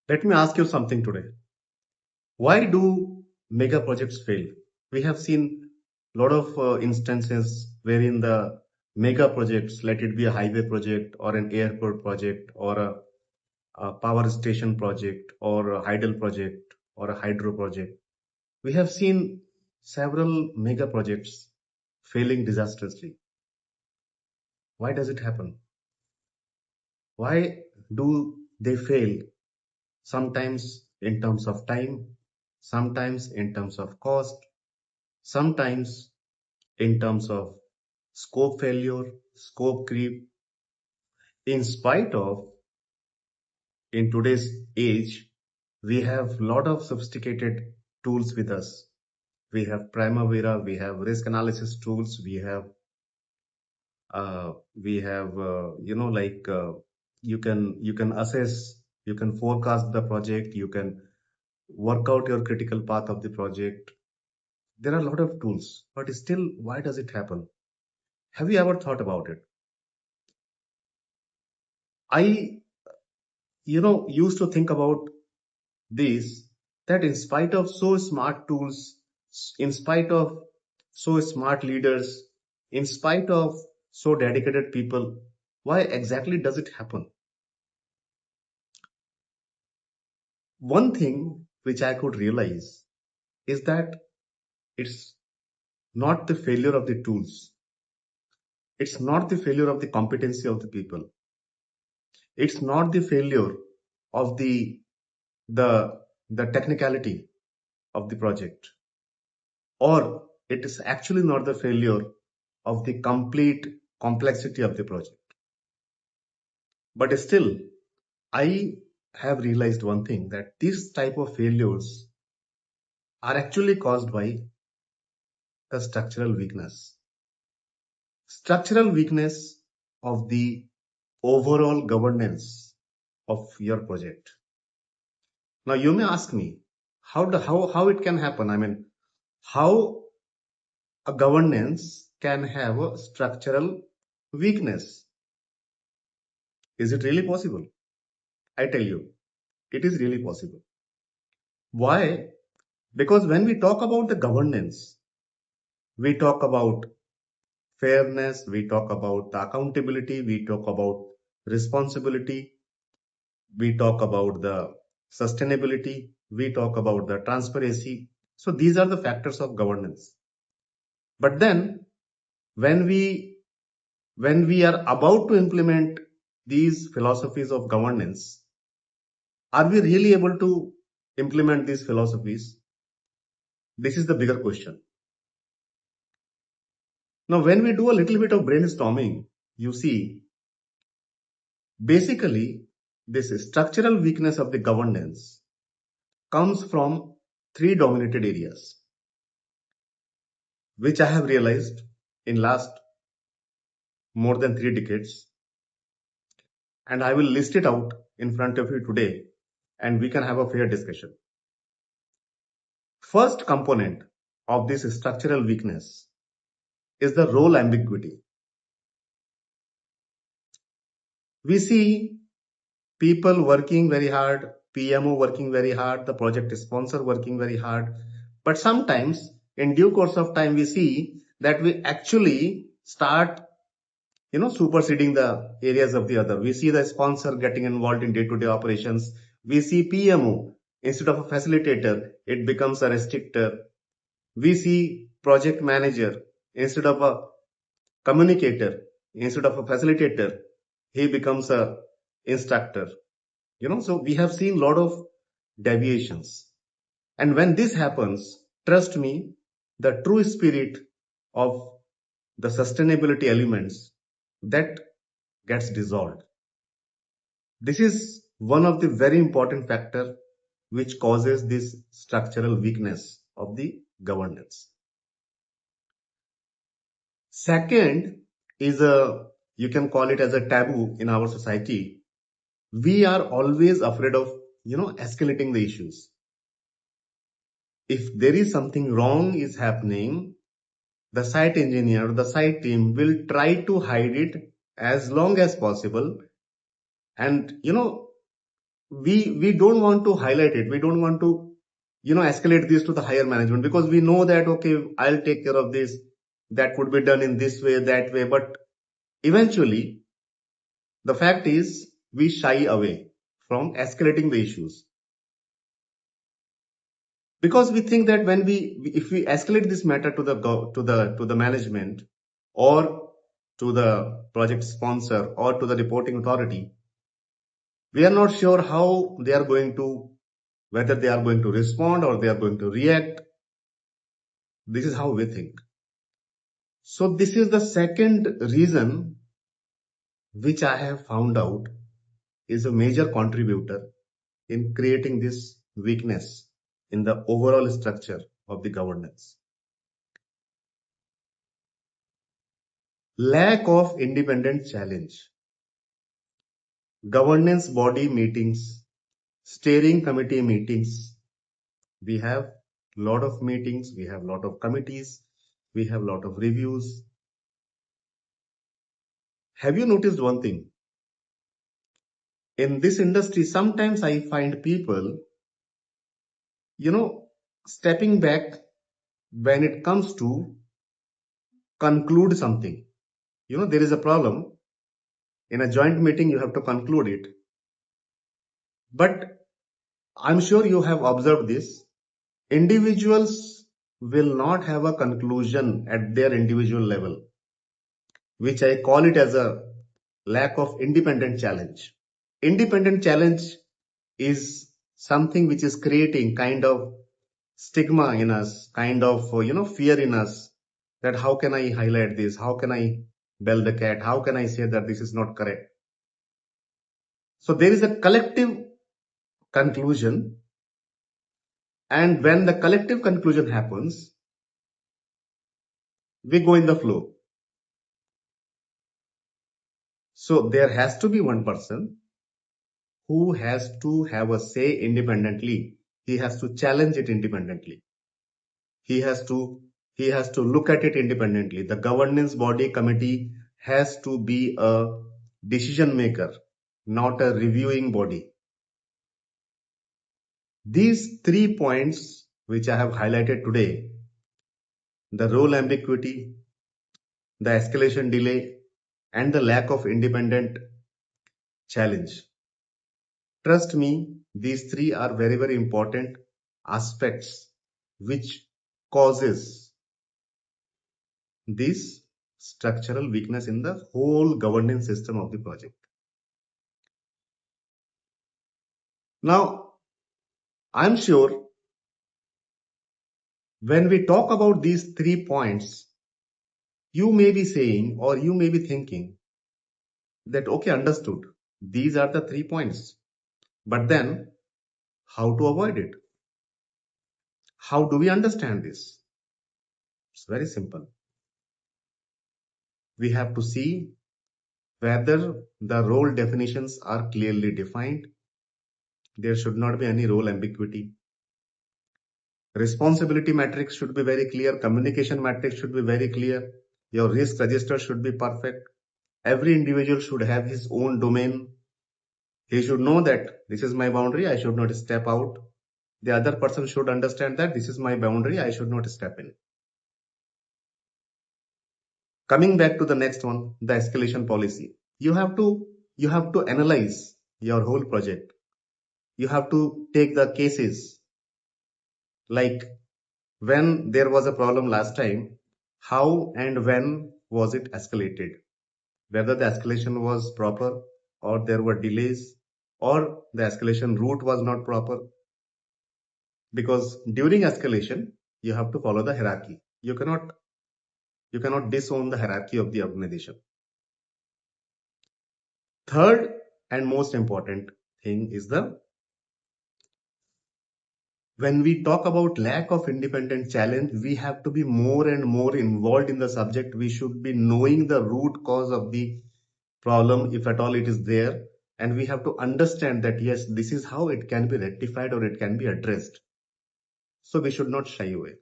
Let me ask you something today. Why do mega projects fail? We have seen a lot of instances wherein the mega projects, let it be a highway project or an airport project or a power station project or a hydel project or a hydro project. We have seen several mega projects failing disastrously. Why does it happen? Why do they fail? Sometimes in terms of time, sometimes in terms of cost, sometimes in terms of scope failure, scope creep. In spite of, in today's age, we have a lot of sophisticated tools with us. We have Primavera, we have risk analysis tools, we have you can assess, you can forecast the project, you can work out your critical path of the project. There are a lot of tools, but still, why does it happen? Have you ever thought about it? I, used to think about this, that in spite of so smart tools, in spite of so smart leaders, in spite of so dedicated people, why exactly does it happen? One thing which I could realize is that it's not the failure of the tools, it's not the failure of the competency of the people, it's not the failure of the the technicality of the project, or it is actually not the failure of the complete complexity of the project. But still, I have realized one thing, that this type of failures are actually caused by the structural weakness of the overall governance of your project. Now you may ask me, how it can happen? I mean, how a governance can have a structural weakness? Is it really possible? I tell you, it is really possible. Why? Because when we talk about the governance, we talk about fairness, we talk about the accountability, we talk about responsibility, we talk about the sustainability, we talk about the transparency. So these are the factors of governance. But then when we are about to implement these philosophies of governance, are we really able to implement these philosophies? This is the bigger question. Now, when we do a little bit of brainstorming, you see, basically, this structural weakness of the governance comes from three dominated areas, which I have realized in last more than 3 decades, and I will list it out in front of you today, and we can have a fair discussion. First component of this structural weakness is the role ambiguity. We see people working very hard, PMO working very hard, the project sponsor working very hard. But sometimes, in due course of time, we see that we actually start, superseding the areas of the other. We see the sponsor getting involved in day-to-day operations. We see PMO, instead of a facilitator, it becomes a restrictor. We see project manager, instead of a communicator, instead of a facilitator, he becomes a instructor. So we have seen a lot of deviations. And when this happens, trust me, the true spirit of the sustainability elements, that gets dissolved. This is one of the very important factor which causes this structural weakness of the governance. Second is you can call it as a taboo in our society. We are always afraid of, escalating the issues. If there is something wrong is happening, the site engineer, the site team will try to hide it as long as possible. And, we don't want to highlight it. We don't want to, escalate this to the higher management, because we know that, okay, I'll take care of this. That could be done in this way, that way. But eventually, the fact is, we shy away from escalating the issues, because we think that when if we escalate this matter to the management, or to the project sponsor, or to the reporting authority, we are not sure how they are going to, whether they are going to respond or they are going to react. This is how we think. So this is the second reason which I have found out is a major contributor in creating this weakness in the overall structure of the governance. Lack of independent challenge. Governance body meetings, steering committee meetings. We have lot of meetings, we have lot of committees, we have lot of reviews. Have you noticed one thing? In this industry, sometimes I find people, stepping back when it comes to conclude something. There is a problem. In a joint meeting, you have to conclude it. But I'm sure you have observed this. Individuals will not have a conclusion at their individual level, which I call it as a lack of independent challenge. Independent challenge is something which is creating kind of stigma in us, kind of, fear in us, that how can I highlight this? How can I bell the cat? How can I say that this is not correct? So there is a collective conclusion, and when the collective conclusion happens, we go in the flow. So there has to be one person who has to have a say independently. He has to challenge it independently. He has to look at it independently. The governance body committee has to be a decision maker, not a reviewing body. These 3 points which I have highlighted today, the role ambiguity, the escalation delay, and the lack of independent challenge. Trust me, these 3 are very, very important aspects which causes this structural weakness in the whole governance system of the project. Now, I'm sure when we talk about these 3 points, you may be saying, or you may be thinking that, okay, understood. These are the 3 points. But then, how to avoid it? How do we understand this? It's very simple. We have to see whether the role definitions are clearly defined. There should not be any role ambiguity. Responsibility matrix should be very clear. Communication matrix should be very clear. Your risk register should be perfect. Every individual should have his own domain. He should know that this is my boundary, I should not step out. The other person should understand that this is my boundary, I should not step in. Coming back to the next one, the escalation policy. You have to analyze your whole project. You have to take the cases, like when there was a problem last time, how and when was it escalated? Whether the escalation was proper, or there were delays, or the escalation route was not proper. Because during escalation, you have to follow the hierarchy. You cannot disown the hierarchy of the organization. Third and most important thing is when we talk about lack of independent challenge, we have to be more and more involved in the subject. We should be knowing the root cause of the problem, if at all it is there. And we have to understand that, yes, this is how it can be rectified or it can be addressed. So we should not shy away.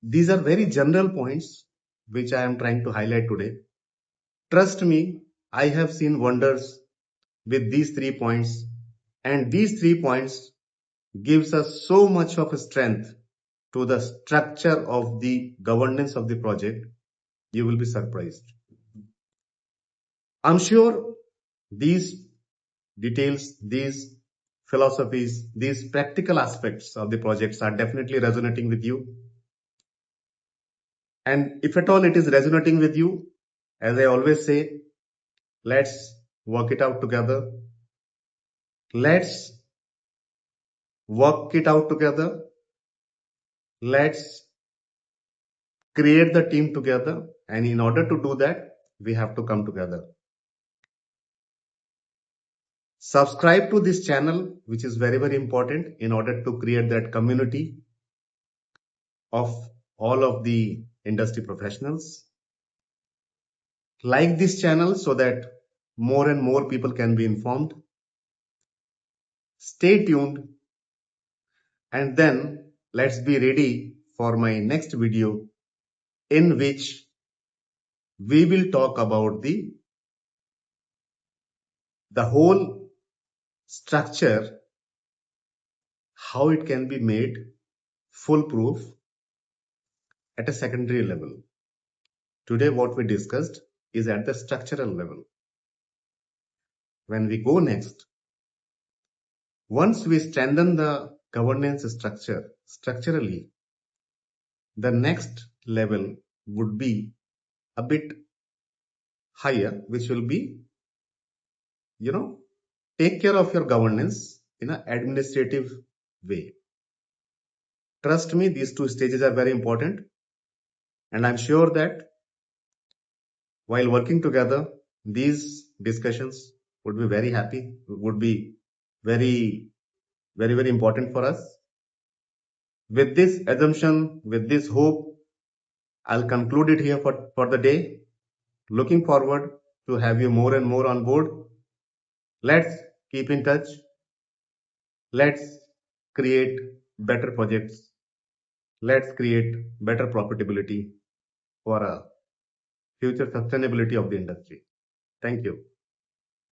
These are very general points which I am trying to highlight today. Trust me, I have seen wonders with these 3 points, and these 3 points gives us so much of a strength to the structure of the governance of the project. You will be surprised. I'm sure these details, these philosophies, these practical aspects of the projects are definitely resonating with you. And if at all it is resonating with you, as I always say, let's work it out together. Let's work it out together. Let's create the team together. And in order to do that, we have to come together. Subscribe to this channel, which is very, very important in order to create that community of all of the industry professionals. Like this channel so that more and more people can be informed. Stay tuned, and then let's be ready for my next video in which we will talk about the whole structure, how it can be made foolproof at a secondary level. Today what we discussed is at the structural level. When we go next, once we strengthen the governance structure structurally, the next level would be a bit higher, which will be, take care of your governance in an administrative way. Trust me, these two stages are very important. And I'm sure that while working together, these discussions would be very happy, would be very, very, very important for us. With this assumption, with this hope, I'll conclude it here for the day. Looking forward to have you more and more on board. Let's keep in touch. Let's create better projects. Let's create better profitability for a future sustainability of the industry. Thank you.